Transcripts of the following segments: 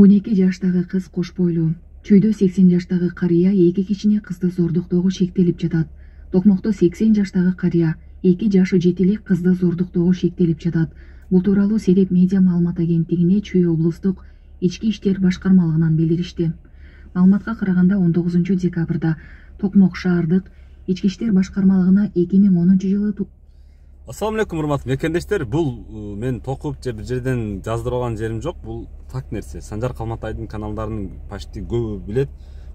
12 жаштагы кыз кош бойлуу. Чүйдө 80 жаштагы карыя 2 кичине кызды зордуктоого шектелип жатат. Токмокто 80 жаштагы карыя 2 жашы жетилик кызды зордуктоого шектелип жатат. Бул тууралуу Сереп медиа маалымат агенттигине Чүй облустук ички иштер башкармалыгынан билдиришти. Маалыматка караганда 19 декабрда Токмок шаардык ички иштер башкармалыгына 2010-жылы Ассаламу алейкум, урматтуу мекендештер. Бул мен токуп же бир жерден жаздырып алган жерим жок. Бул так нерсе. Санжар Калматайдын каналдарынын почти көбү билет.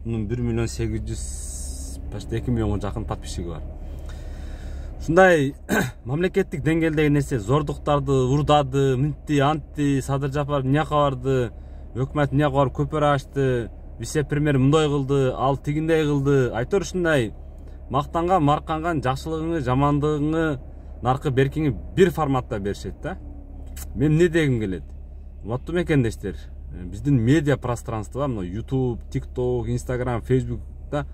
Мунун 1 миллион 800 почти 2 миллионго жакын подписчиги бар. Ушундай мамлекеттик деңгээлдеги нерсе зордуктарды урдады, мынтти, антти, Садыр Жапаров мынияка барды, өкмөт мынияка барып көпөр ачты, вице-премьер мындай кылды, ал тигиндей кылды. Айтор ушундай мактанган, марканган, жакшылыгыңы, жамандыгыңы, наркы беркиңи бир форматта беришет да. Мен эмне дегим келет? Урматтуу мекендештер, биздин медиа пространство, мына YouTube, TikTok, Instagram, Facebook'та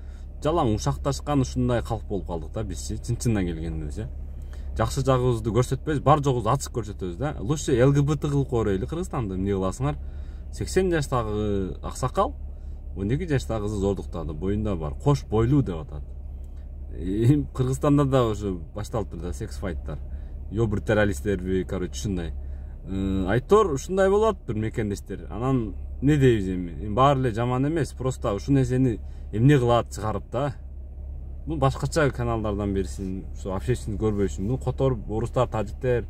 жалаң ушакташкан ушундай калп болуп калдык да биз, чын-чындан келгенде. Жакшы жагыбызды көрсөтпөйбүз, бар жогубузду ачык көрсөтөбүз да. Лучше ЛГБТ кылып койрайлы Кыргызстанды, эмне кыласыңар? 80 жаштагы аксакал 12 жаштагы кызды зордуктады, боюнда бар, кош бойлуу деп атат. Кыргызстанда да уже башталыптыр да секс файттар. Ёбур террористтерби, короче, ушундай. Айтор ушундай болот бир мекендештер. Анан не дейбиз эми? Баары эле жаман эмес, просто ушул нерсени эмне кылат чыгарып да. Бул башкача каналдардан берсин, ушу общественный көрбөйсүн. Бул которуп орустар, тажиктер,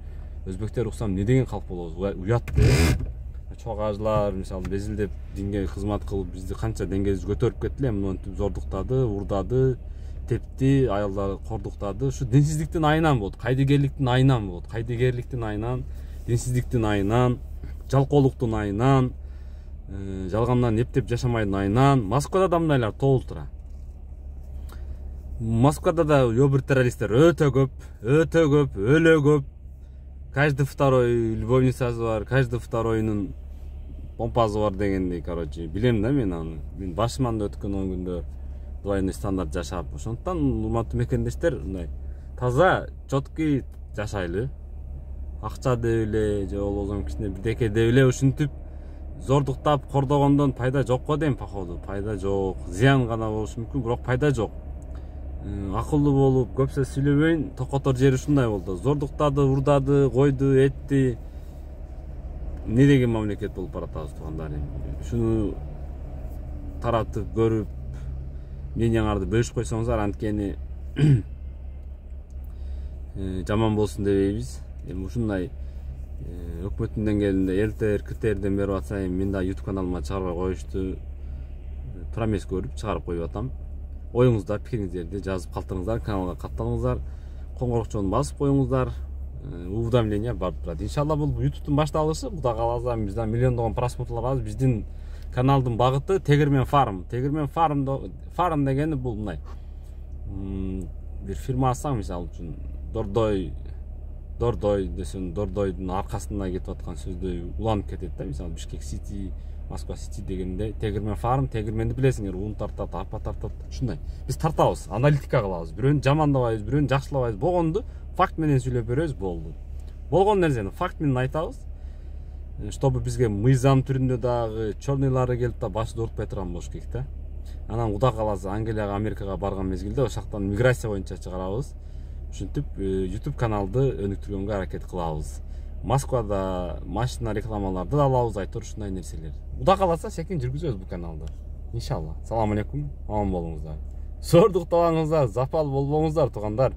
өзбектер уксам не деген калп болобуз? Уят да. Чок ажлар, мисалы, безилдеп динге кызмат кылып бизди канча деңгээлибизди көтөрүп кетти эле, мынтип зордуктады, урдады, тепти, аялдар кордуктады. Ушу динсиздиктин айынан болот, кайдыгерликтин айынан болот, кайдыгерликтин айынан, динсиздиктин айынан, жалкоолуктун айынан, жалгандан эптеп жашамайдын айынан. Москвада да мындайлар толуп тура. Москвада да ёбур террористтер өтө көп, өлө көп. Каждый второй любовницасы бар, каждый второйнун помпасы бар дегендей, короче, билем да мен аны. Мен башыман да өткөн 10 күндө двойной стандарт жашап, ошондуктан урматтуу мекендештер, мындай таза, чоткий жашайлы. Акча деп эле, же болбосо кичине бирдеке деп эле ушинтип зордуктап кордогондон пайда жок го дейм, походу. Пайда жок, зыян гана болушу мүмкүн, бирок пайда жок. Акылдуу болуп, көп сөз сүйлөбөйүн, токотор жери ушундай болду. Зордуктады, урдады, койду, этти. Не деген мамлекет болуп баратабыз туугандар эми. Ушуну таратып көрүп, мнениеңарды бөлүшүп койсоңуздар, анткени жаман болсун дебейбиз. Эми ушундай өкмөттүн деңгээлинде элтер, КТРден берип атса, мен да YouTube каналыма чыгарбай коюшту. Туура эмес көрүп чыгарып коюп атам. Оюңуздар, пикириңиздерди жазып калтырыңыздар, каналга катталыңыздар, коңгурокчону басып коюңуздар. Уведомление барып турат. Иншалла бул YouTube'тун башталышы, Кудай кааласа бизден миллиондогон просмотрлар бар. Биздин каналдын багыты Тегирмен фарм. Тегирмен фарм дегени бул мындай. Бир фирма алсаң, мисалы үчүн Дордой десең, Дордойдун аркасында кетип аткан сөздөй уланып кетет да. Мисалы Бишкек Сити, Москва Сити дегенде Тегирмен фарм, Тегирменди билесиңер, ун тартат, апа тартат. Ушундай. Биз тартабыз, аналитика кылабыз. Бирөөнү жамандабайбыз, бирөөнү жакшылабайбыз. Болгонду факт менен сүйлөп беребиз, болду. Болгон нерсени факт менен айтабыз. Чтобы бизге мыйзам түрүндө дагы чорныйлары келип да башты ортпой турган болуш керек да. Анан Кудай кааласа Англияга, Америкага барган мезгилде ошактан миграция боюнча чыгарабыз. Ушинтип YouTube каналды өнүктүргөнгө аракет кылабыз. Москвада машина рекламаларды да алабыз, айтор ушундай нерселер. Кудай кааласа секин жүргүзөбүз бул каналды. Иншалла. Салам алейкум, аман болуңуздар. Зордуктабаңыздар, запал болбоңуздар туугандар.